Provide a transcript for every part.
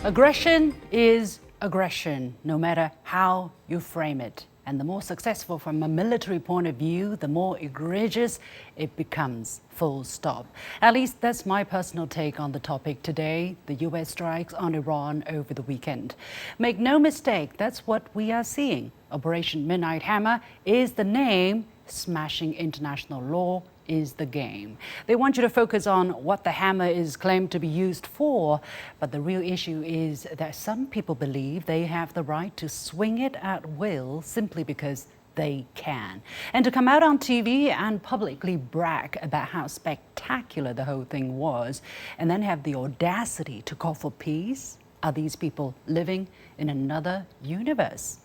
Aggression is aggression, no matter how you frame it. And the more successful from a military point of view, the more egregious it becomes, full stop. At least that's my personal take on the topic today, the US strikes on Iran over the weekend. Make no mistake, that's what we are seeing. Operation Midnight Hammer is the name, smashing international law is the game. They want you to focus on what the hammer is claimed to be used for, but the real issue is that some people believe they have the right to swing it at will simply because they can. And to come out on TV and publicly brag about how spectacular the whole thing was, and then have the audacity to call for peace, are these people living in another universe?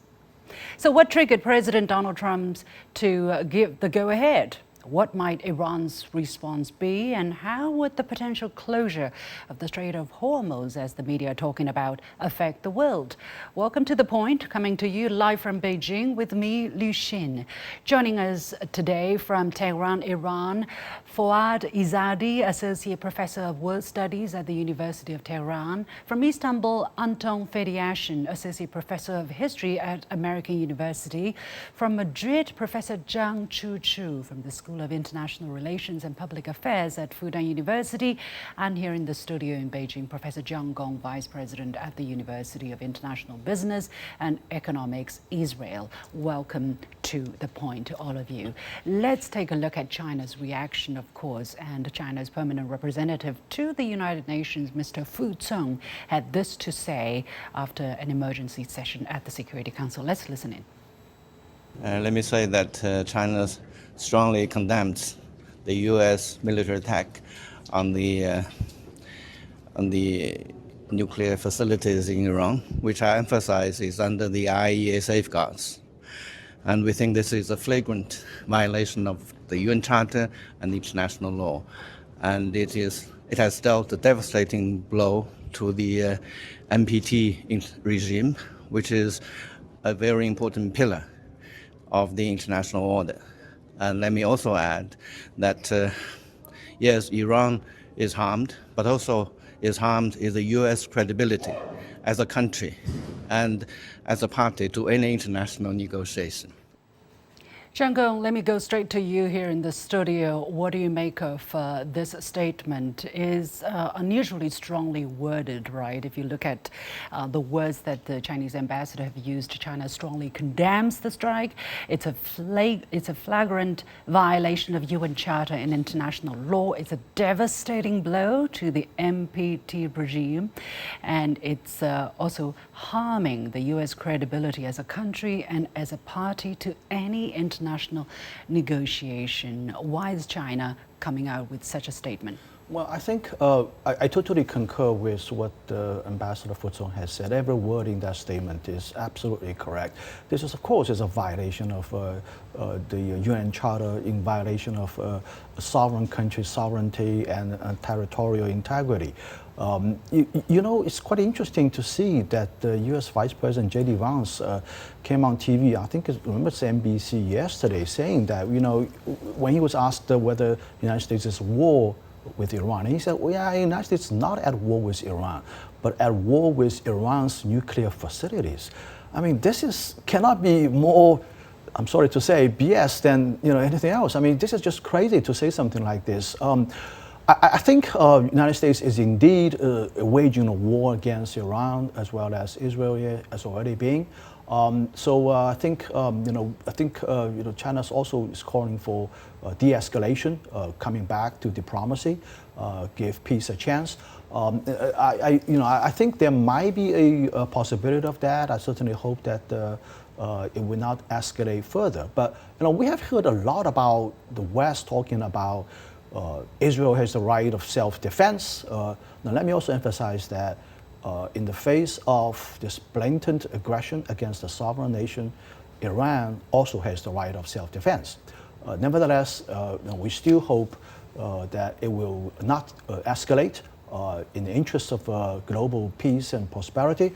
So what triggered President Donald Trump to give the go-ahead? What might Iran's response be, and how would the potential closure of the Strait of Hormuz, as the media are talking about, affect the world? Welcome to The Point, coming to you live from Beijing with me, Liu Xin. Joining us today from Tehran, Iran, Fouad Izadi, Associate Professor of World Studies at the University of Tehran. From Istanbul, Anton Fediashin, Associate Professor of History at American University. From Madrid, Professor Zhang Chu from the School of International Relations and Public Affairs at Fudan University, and here in the studio in Beijing, Professor Jiang Gong, Vice President at the University of International Business and Economics, Israel. Welcome to The Point, to all of you. Let's take a look at China's reaction, of course, and China's permanent representative to the United Nations, Mr. Fu Cong, had this to say after an emergency session at the Security Council. Let's listen in. Let me say that China strongly condemns the U.S. military attack on the nuclear facilities in Iran, which I emphasize is under the IAEA safeguards. And we think this is a flagrant violation of the UN Charter and international law. And it has dealt a devastating blow to the NPT regime, which is a very important pillar of the international order. And let me also add that, yes, Iran is harmed, but also is harmed is the U.S. credibility as a country and as a party to any international negotiation. Jiang Gong, let me go straight to you here in the studio. What do you make of this statement? Is unusually strongly worded, right? If you look at the words that the Chinese ambassador have used, China strongly condemns the strike. It's a flagrant violation of UN Charter and international law. It's a devastating blow to the NPT regime, and it's also harming the U.S. credibility as a country and as a party to any international negotiation. Why is China coming out with such a statement? Well, I think I totally concur with what Ambassador Fu Cong has said. Every word in that statement is absolutely correct. This is, of course, is a violation of the UN Charter, in violation of a sovereign country's sovereignty and territorial integrity. You know, it's quite interesting to see that the U.S. Vice President J.D. Vance came on TV, I think remember it's NBC yesterday, saying that, you know, when he was asked whether the United States is at war with Iran, he said, well, yeah, the United States is not at war with Iran, but at war with Iran's nuclear facilities. I mean, cannot be more, I'm sorry to say, BS than, you know, anything else. I mean, this is just crazy to say something like this. I think the United States is indeed waging a war against Iran, as well as Israel has already been. I think China also is calling for de-escalation, coming back to diplomacy, give peace a chance. I think there might be a possibility of that. I certainly hope that it will not escalate further. But we have heard a lot about the West talking about Israel has the right of self-defense. Now, let me also emphasize that in the face of this blatant aggression against a sovereign nation, Iran also has the right of self-defense. Nevertheless, we still hope that it will not escalate in the interest of global peace and prosperity.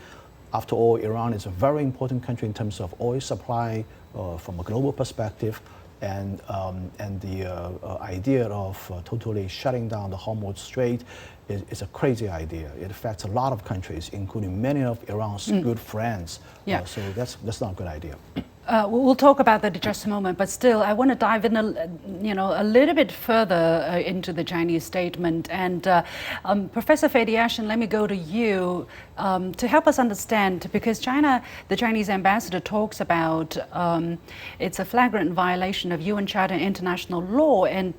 After all, Iran is a very important country in terms of oil supply from a global perspective. and the idea of totally shutting down the Hormuz Strait is a crazy idea. It affects a lot of countries, including many of Iran's good friends. Yeah. So that's not a good idea. We'll talk about that in just a moment, but still, I want to dive in, a little bit further into the Chinese statement. And Professor Fediashin, let me go to you to help us understand, because the Chinese ambassador talks about it's a flagrant violation of UN Charter and international law, and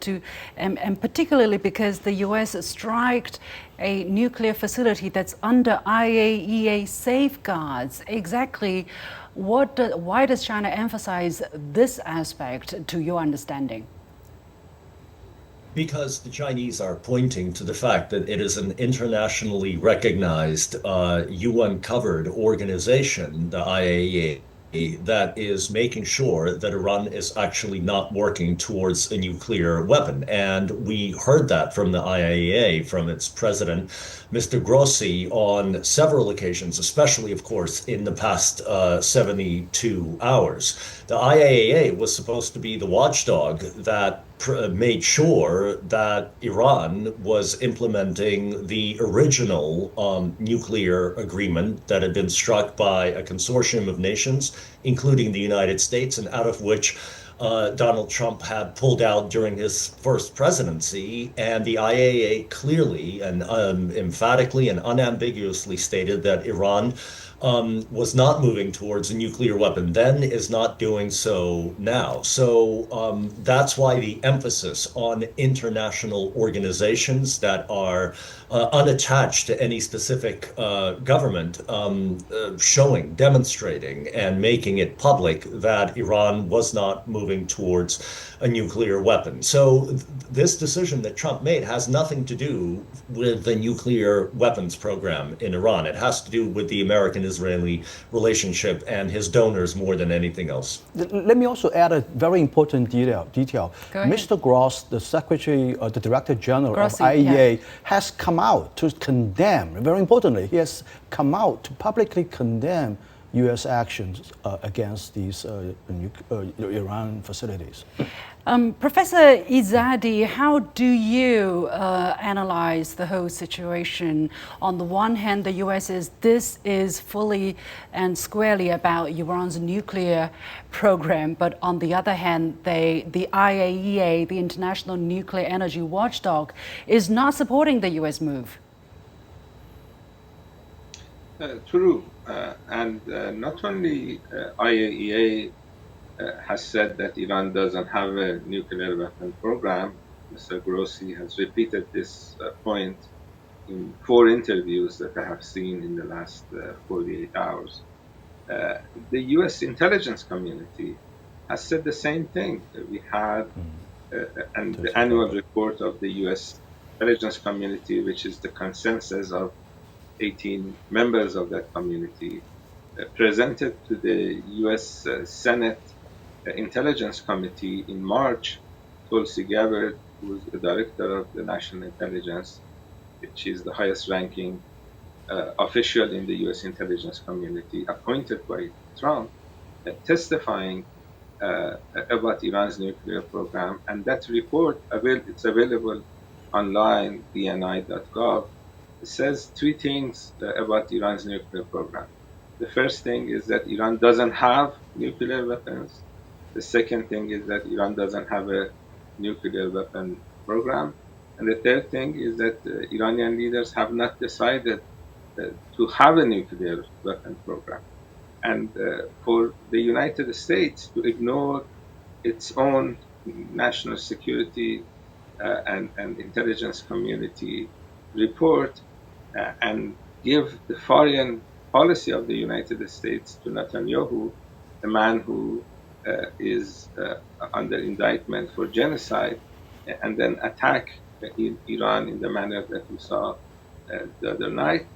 particularly because the U.S. striked a nuclear facility that's under IAEA safeguards. Exactly. Why does China emphasize this aspect, to your understanding? Because the Chinese are pointing to the fact that it is an internationally recognized UN-covered organization, the IAEA, that is making sure that Iran is actually not working towards a nuclear weapon. And we heard that from the IAEA, from its president, Mr. Grossi, on several occasions, especially, of course, in the past 72 hours. The IAEA was supposed to be the watchdog that made sure that Iran was implementing the original nuclear agreement that had been struck by a consortium of nations, including the United States, and out of which Donald Trump had pulled out during his first presidency. And the IAEA clearly and emphatically and unambiguously stated that Iran was not moving towards a nuclear weapon then, is not doing so now. So that's why the emphasis on international organizations that are unattached to any specific government, demonstrating and making it public that Iran was not moving towards a nuclear weapon. So this decision that Trump made has nothing to do with the nuclear weapons program in Iran. It has to do with the American-Israeli relationship and his donors more than anything else. Let me also add a very important detail. Mr. Gross, the the Director General Grossi, of IAEA, has come out to condemn, very importantly, he has come out to publicly condemn U.S. actions against these Iran facilities. Professor Izadi, how do you analyze the whole situation? On the one hand, the U.S. says this is fully and squarely about Iran's nuclear program, but on the other hand, the IAEA, the International Nuclear Energy Watchdog, is not supporting the U.S. move. True. And not only IAEA has said that Iran doesn't have a nuclear weapon program. Mr. Grossi has repeated this point in 4 interviews that I have seen in the last 48 hours. The U.S. intelligence community has said the same thing. We had the annual report of the U.S. intelligence community, which is the consensus of 18 members of that community, presented to the U.S. Senate Intelligence Committee in March. Tulsi Gabbard, who is the director of the National Intelligence, which is the highest ranking official in the U.S. intelligence community, appointed by Trump, testifying about Iran's nuclear program. And that report, it's available online, dni.gov. It says 3 things about Iran's nuclear program. The first thing is that Iran doesn't have nuclear weapons. The second thing is that Iran doesn't have a nuclear weapon program. And the third thing is that Iranian leaders have not decided to have a nuclear weapon program. And for the United States to ignore its own national security and intelligence community report and give the foreign policy of the United States to Netanyahu, the man who is under indictment for genocide, and then attack Iran in the manner that we saw the other night,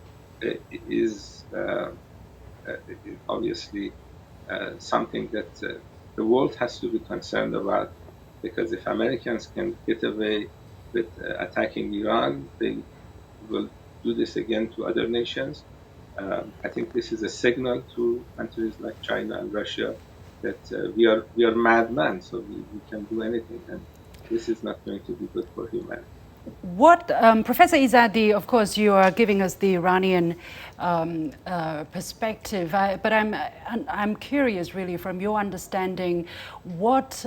is obviously something that the world has to be concerned about, because if Americans can get away with attacking Iran, they will do this again to other nations. I think this is a signal to countries like China and Russia that we are madmen, so we can do anything, and this is not going to be good for humanity. What, Professor Izadi, of course, you are giving us the Iranian perspective, but I'm curious, really, from your understanding, what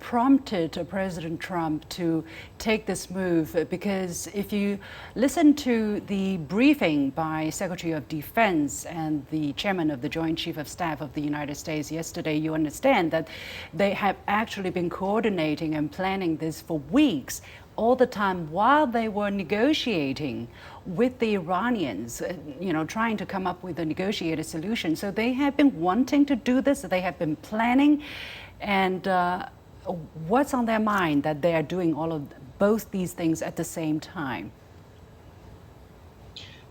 prompted President Trump to take this move? Because if you listen to the briefing by Secretary of Defense and the Chairman of the Joint Chief of Staff of the United States yesterday, you understand that they have actually been coordinating and planning this for weeks, all the time while they were negotiating with the Iranians, trying to come up with a negotiated solution. So they have been wanting to do this, they have been planning, and what's on their mind that they are doing both these things at the same time?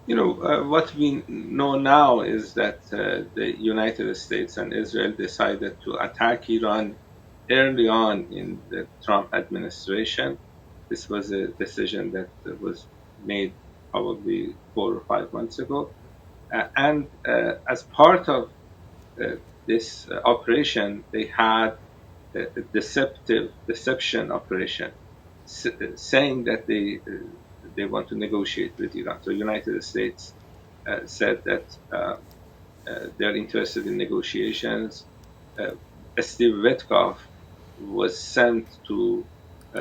What we know now is that the United States and Israel decided to attack Iran early on in the Trump administration. This was a decision that was made probably 4 or 5 months ago. And as part of this operation, they had a deception operation, saying that they want to negotiate with Iran. So the United States said that they're interested in negotiations. Steve Witkoff was sent to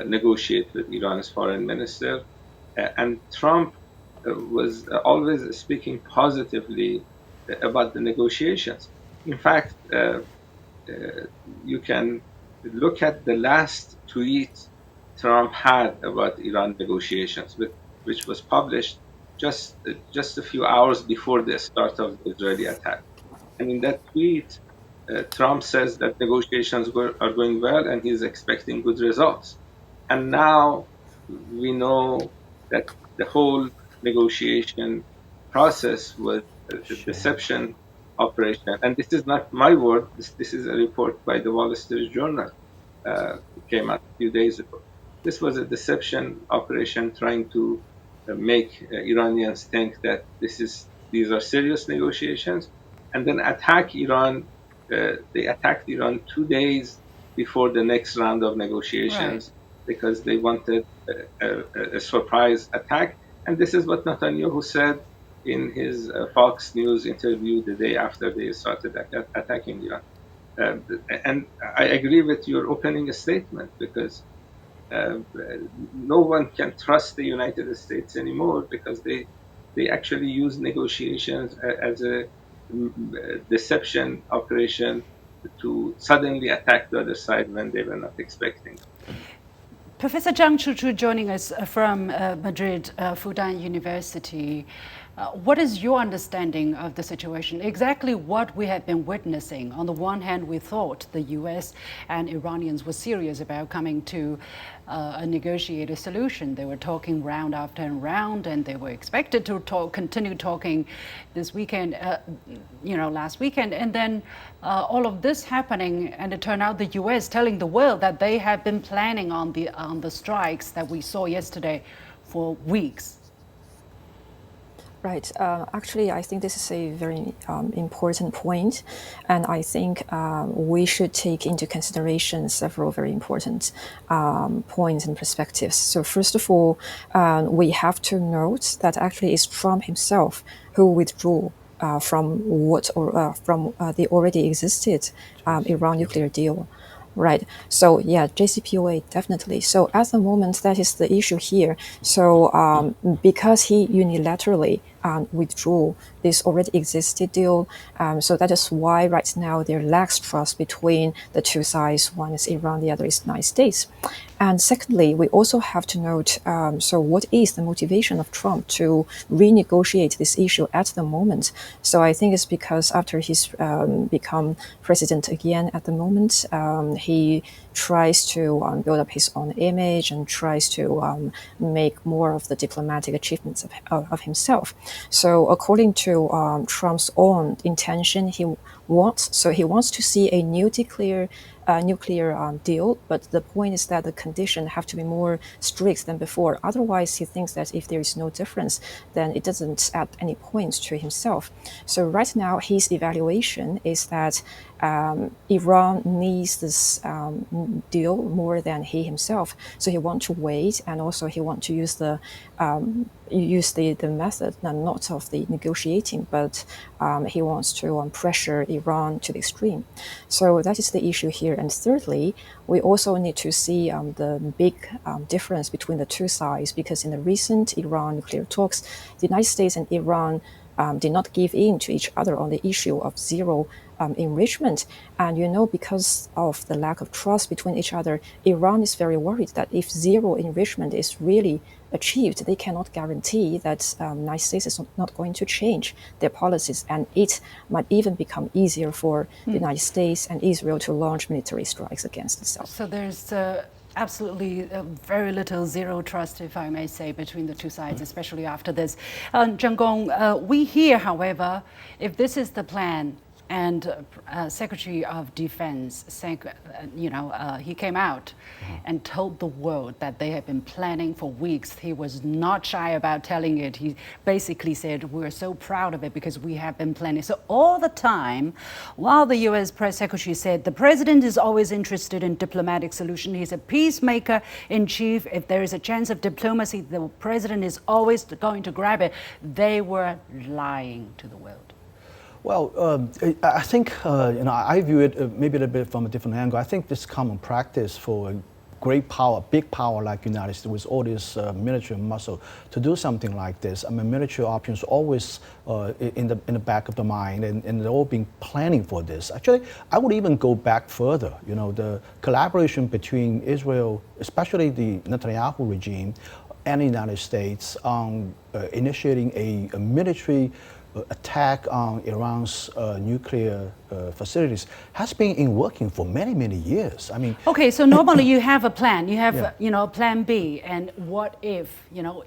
negotiate with Iran's foreign minister, and Trump was always speaking positively about the negotiations. In fact, you can look at the last tweet Trump had about Iran negotiations, which was published just a few hours before the start of the Israeli attack. And in that tweet, Trump says that negotiations are going well and he's expecting good results. And now we know that the whole negotiation process was a deception operation. And this is not my word. This is a report by the Wall Street Journal. It came out a few days ago. This was a deception operation trying to make Iranians think that these are serious negotiations, and then attack Iran. They attacked Iran 2 days before the next round of negotiations, because they wanted a surprise attack. And this is what Netanyahu said in his Fox News interview the day after they started attacking Iran. And I agree with your opening statement, because no one can trust the United States anymore, because they actually use negotiations as a deception operation to suddenly attack the other side when they were not expecting. Professor Zhang Chuchu joining us from Madrid, Fudan University. What is your understanding of the situation? Exactly what we have been witnessing. On the one hand, we thought the US and Iranians were serious about coming to a negotiated solution. They were talking round after round, and they were expected to continue talking this weekend, last weekend. And then all of this happening, and it turned out the US telling the world that they have been planning on the strikes that we saw yesterday for weeks. Right. Actually, I think this is a very important point, and I think we should take into consideration several very important points and perspectives. So first of all, we have to note that actually it's Trump himself who withdrew from the already existed Iran nuclear deal. Right. So yeah, JCPOA, definitely. So at the moment, that is the issue here. So because he unilaterally withdrew this already existed deal, so that is why right now there lacks trust between the two sides. One is Iran, the other is the United States. And secondly, we also have to note, so what is the motivation of Trump to renegotiate this issue at the moment? So I think it's because after he's become president again at the moment, he tries to build up his own image and tries to make more of the diplomatic achievements of himself. So according to Trump's own intention, he wants to see a new nuclear deal, but the point is that the conditions have to be more strict than before. Otherwise, he thinks that if there is no difference, then it doesn't add any points to himself. So right now, his evaluation is that Iran needs this deal more than he himself. So he wants to wait, and also he wants to use the method, not of the negotiating, but he wants to pressure Iran to the extreme. So that is the issue here. And thirdly, we also need to see the big difference between the two sides, because in the recent Iran nuclear talks, the United States and Iran did not give in to each other on the issue of zero enrichment. And because of the lack of trust between each other, Iran is very worried that if zero enrichment is really achieved, they cannot guarantee that the United States is not going to change their policies, and it might even become easier for the United States and Israel to launch military strikes against itself. So there's absolutely very little zero trust, if I may say, between the two sides, especially after this. Zheng Gong, we hear, however, if this is the plan, and Secretary of Defense, he came out and told the world that they had been planning for weeks. He was not shy about telling it. He basically said, we're so proud of it because we have been planning. So all the time, while the U.S. Press Secretary said the president is always interested in diplomatic solution, he's a peacemaker in chief. If there is a chance of diplomacy, the president is always going to grab it. They were lying to the world. Well, I think I view it maybe a little bit from a different angle. I think this common practice for a great power, big power like the United States with all this military muscle to do something like this. I mean, military options always in the back of the mind, and they've all been planning for this. Actually, I would even go back further. The collaboration between Israel, especially the Netanyahu regime, and the United States on initiating a military attack on Iran's nuclear facilities has been in working for many, many years. I mean, okay, so normally you have a plan. You have plan B, and what if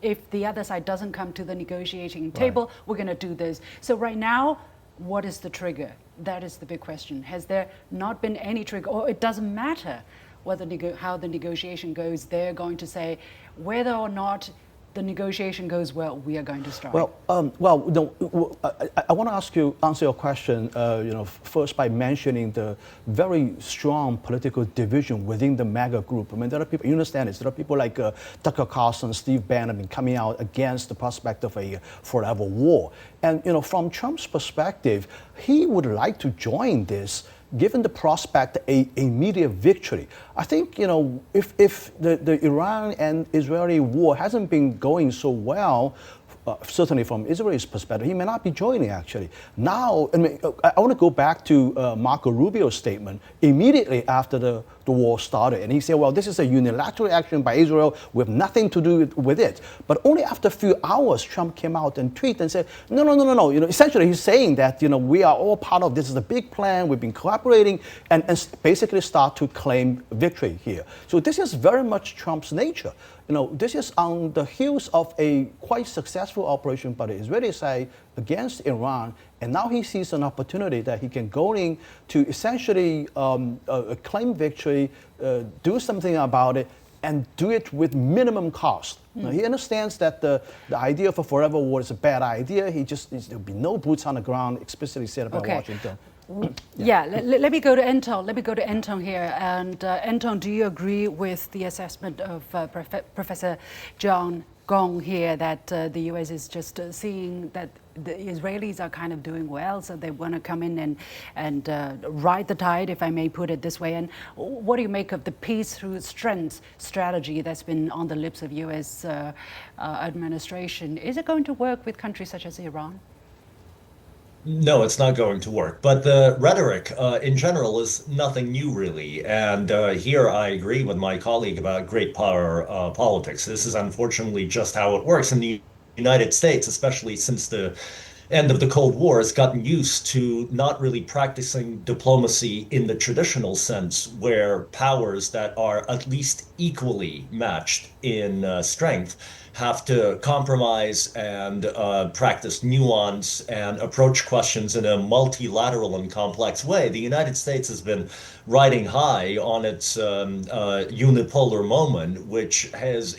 if the other side doesn't come to the negotiating table, right, we're going to do this. So right now, what is the trigger? That is the big question. Has there not been any trigger, or it doesn't matter whether how the negotiation goes? They're going to say whether or not the negotiation goes well, we are going to strike. Well, I want to answer your question, first by mentioning the very strong political division within the MAGA group. I mean, there are people, you understand this, there are people like Tucker Carlson, Steve Bannon coming out against the prospect of a forever war. And, from Trump's perspective, he would like to join this given the prospect a immediate victory. I think, if the Iran and Israeli war hasn't been going so well, certainly from Israel's perspective, he may not be joining actually. Now, I want to go back to Marco Rubio's statement immediately after the war started. And he said, well, this is a unilateral action by Israel with nothing to do with it. But only after a few hours, Trump came out and tweeted and said, no. Essentially, he's saying that, we are all part of this. Is a big plan. We've been cooperating and basically start to claim victory here. So this is very much Trump's nature. This is on the heels of a quite successful operation by the Israeli side against Iran, and now he sees an opportunity that he can go in to essentially claim victory, do something about it, and do it with minimum cost. Now, he understands that the idea of a forever war is a bad idea. There'll be no boots on the ground, explicitly said about Washington. Let me go to Anton here. And Anton, do you agree with the assessment of Professor Zheng Gong here that the U.S. is just seeing that the Israelis are kind of doing well, so they want to come in and ride the tide, if I may put it this way? And what do you make of the peace through strength strategy that's been on the lips of U.S. administration? Is it going to work with countries such as Iran? No, it's not going to work. But the rhetoric in general is nothing new, really. And here I agree with my colleague about great power politics. This is unfortunately just how it works in the United States, especially since the end of the Cold War, has gotten used to not really practicing diplomacy in the traditional sense, where powers that are at least equally matched in strength have to compromise and practice nuance and approach questions in a multilateral and complex way. The United States has been riding high on its unipolar moment, which has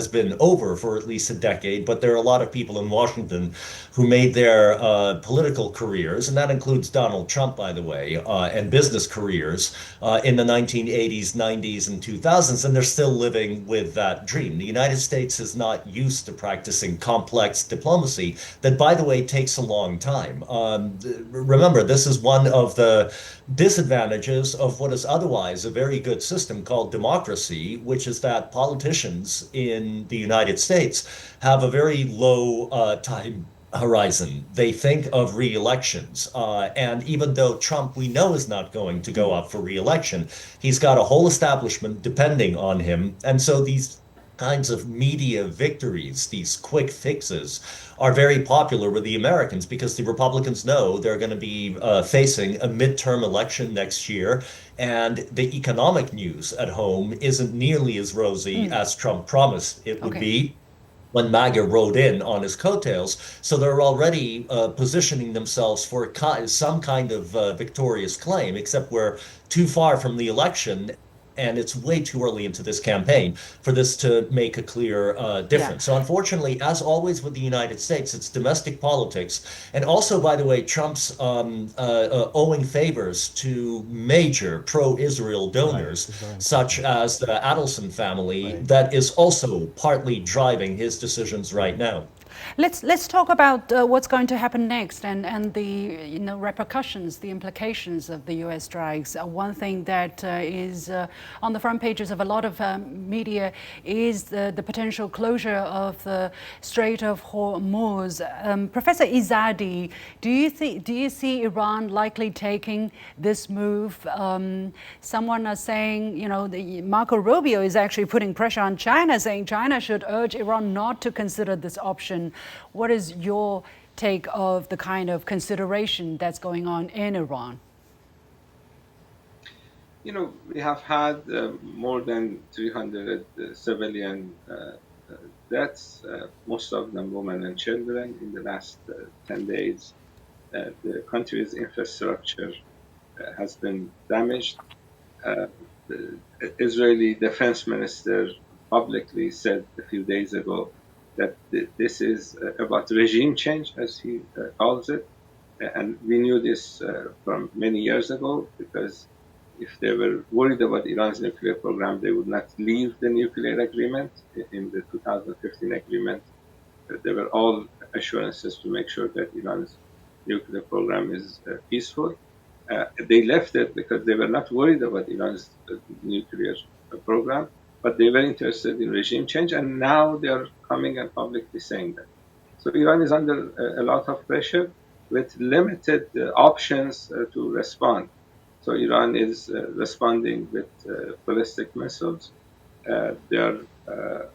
been over for at least a decade. But there are a lot of people in Washington who made their political careers, and that includes Donald Trump, by the way, and business careers in the 1980s, 90s, and 2000s, and they're still living with that dream. The United States is not used to practicing complex diplomacy that, by the way, takes a long time. Remember, this is one of the disadvantages of what is otherwise a very good system called democracy, which is that politicians in the United States have a very low time horizon. They think of re-elections. And even though Trump, we know, is not going to go up for re-election, he's got a whole establishment depending on him. And so these kinds of media victories, these quick fixes, are very popular with the Americans because the Republicans know they're going to be facing a midterm election next year. And the economic news at home isn't nearly as rosy as Trump promised it would be when MAGA rode in on his coattails. So they're already positioning themselves for some kind of victorious claim, except we're too far from the election. And it's way too early into this campaign for this to make a clear difference. So unfortunately, as always with the United States, it's domestic politics. And also, by the way, Trump's owing favors to major pro-Israel donors, such as the Adelson family, that is also partly driving his decisions right now. Let's talk about what's going to happen next and the repercussions, the implications of the U.S. strikes. One thing that is on the front pages of a lot of media is the potential closure of the Strait of Hormuz. Professor Izadi, do you see Iran likely taking this move? Someone is saying, Marco Rubio is actually putting pressure on China, saying China should urge Iran not to consider this option. What is your take of the kind of consideration that's going on in Iran? We have had more than 300 civilian deaths, most of them women and children, in the last 10 days. The country's infrastructure has been damaged. The Israeli defense minister publicly said a few days ago that this is about regime change, as he calls it. And we knew this from many years ago, because if they were worried about Iran's nuclear program, they would not leave the nuclear agreement. In the 2015 agreement, there were all assurances to make sure that Iran's nuclear program is peaceful. They left it because they were not worried about Iran's nuclear program, but they were interested in regime change, and now they are coming and publicly saying that. So Iran is under a lot of pressure with limited options to respond. So Iran is responding with ballistic missiles. There are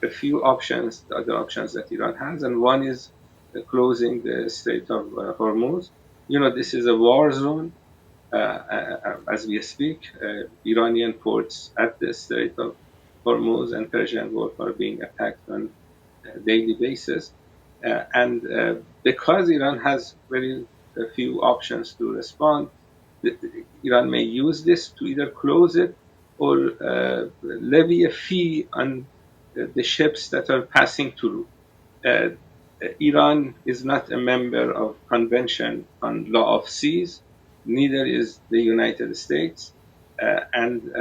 a few options, the other options that Iran has, and one is closing the Strait of Hormuz. This is a war zone. As we speak, Iranian ports at the Strait of Hormuz and Persian Gulf are being attacked on a daily basis. And because Iran has very few options to respond, Iran may use this to either close it or levy a fee on the ships that are passing through. Iran is not a member of Convention on Law of Seas, neither is the United States. And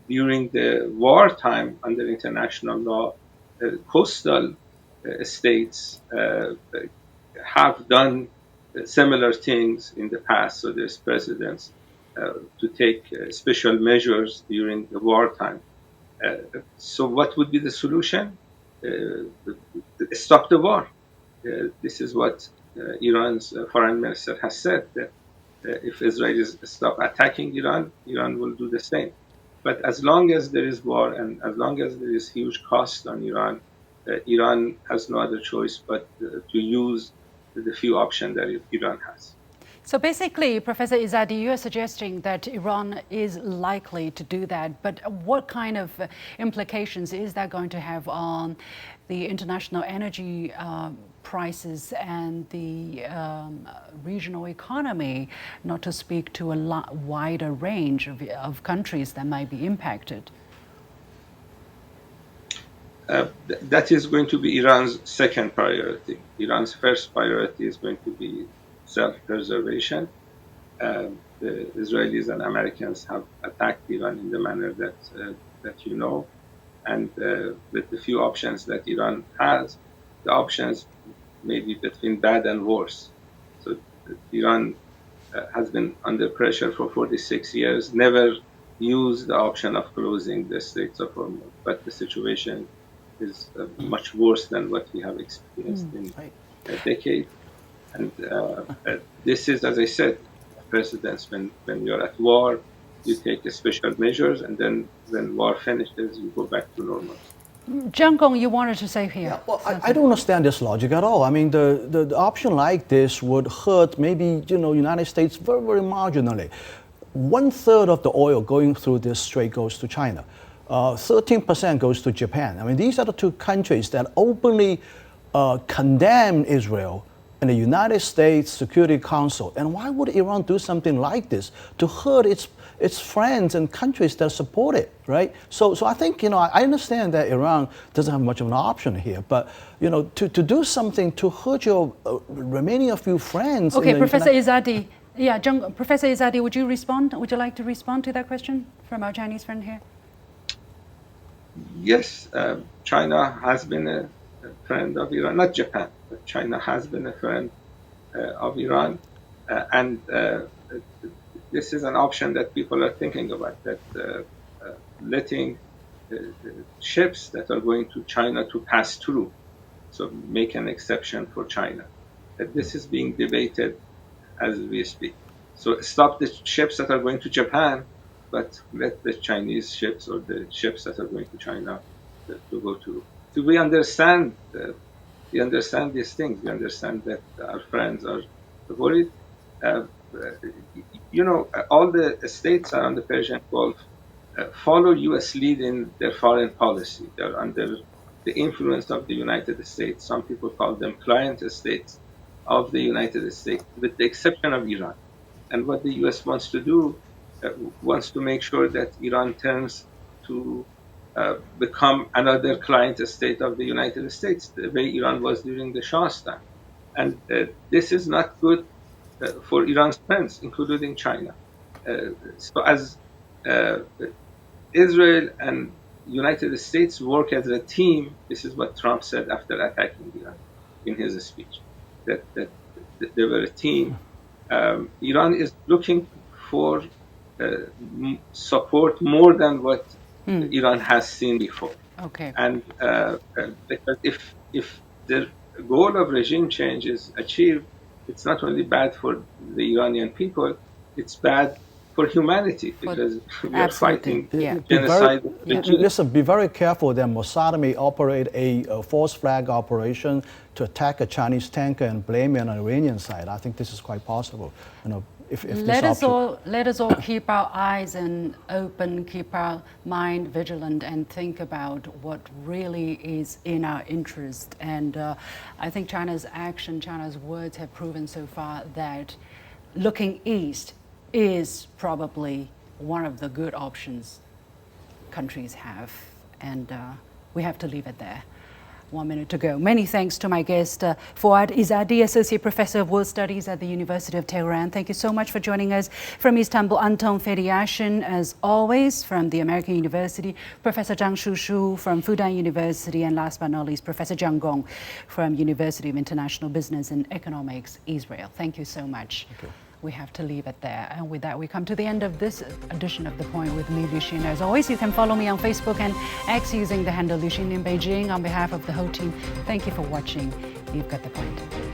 during the wartime, under international law, coastal states have done similar things in the past. So there's precedents to take special measures during the wartime. So what would be the solution? Stop the war. This is what Iran's foreign minister has said, that if Israelis stop attacking Iran, Iran will do the same. But as long as there is war and as long as there is huge cost on Iran, Iran has no other choice but to use the few options that Iran has. So basically, Professor Izzadi, you are suggesting that Iran is likely to do that, but what kind of implications is that going to have on the international energy prices and the regional economy, not to speak to a lot wider range of countries that might be impacted? That is going to be Iran's second priority. Iran's first priority is going to be self-preservation. The Israelis and Americans have attacked Iran in the manner that you know, and with the few options that Iran has, the options may be between bad and worse. So Iran has been under pressure for 46 years, never used the option of closing the Strait of Hormuz, but the situation is much worse than what we have experienced in a decade. And this is, as I said, precedents. When you're at war, you take special measures, and then when war finishes, you go back to normal. Zhang Gong, you wanted to say here. Yeah, well, I don't understand this logic at all. I mean, the option like this would hurt maybe, United States very, very marginally. 1/3 of the oil going through this strait goes to China. 13% goes to Japan. I mean, these are the two countries that openly condemn Israel in the United States Security Council. And why would Iran do something like this to hurt its friends and countries that support it, right? So I think, I understand that Iran doesn't have much of an option here, but, to do something to hurt your remaining a few friends. Okay, Professor Izzadi. Yeah, Professor Izzadi, would you respond? Would you like to respond to that question from our Chinese friend here? Yes, China has been a friend of Iran, not Japan, but China has been a friend of Iran. And this is an option that people are thinking about, that letting ships that are going to China to pass through, so make an exception for China. This is being debated as we speak. So stop the ships that are going to Japan, but let the Chinese ships or the ships that are going to China to go to. So we understand these things. We understand that our friends are worried. All the states around the Persian Gulf follow U.S. lead in their foreign policy. They're under the influence of the United States. Some people call them client states of the United States, with the exception of Iran. And what the U.S. wants to do, wants to make sure that Iran turns to become another client state of the United States, the way Iran was during the Shah's time. And this is not good for Iran's friends, including China. So as Israel and United States work as a team, this is what Trump said after attacking Iran in his speech, that they were a team. Iran is looking for support more than what Iran has seen before. Okay. And because if the goal of regime change is achieved, it's not only bad for the Iranian people, it's bad for humanity, because we are fighting genocide. Listen, be very careful that Mossad may operate a false flag operation to attack a Chinese tanker and blame it on the Iranian side. I think this is quite possible. If let us all keep our eyes open, keep our mind vigilant, and think about what really is in our interest. And I think China's action, China's words have proven so far that looking east is probably one of the good options countries have. And we have to leave it there. 1 minute to go. Many thanks to my guest, Fouad Izzadi, Associate Professor of World Studies at the University of Tehran. Thank you so much for joining us. From Istanbul, Anton Feryashin, as always, from the American University, Professor Zhang Shushu from Fudan University, and last but not least, Professor Zhang Gong from University of International Business and Economics, Israel. Thank you so much. Okay. We have to leave it there. And with that, we come to the end of this edition of The Point with me, Liu Xin. As always, you can follow me on Facebook and X using the handle Liu Xin in Beijing. On behalf of the whole team, thank you for watching. You've got The Point.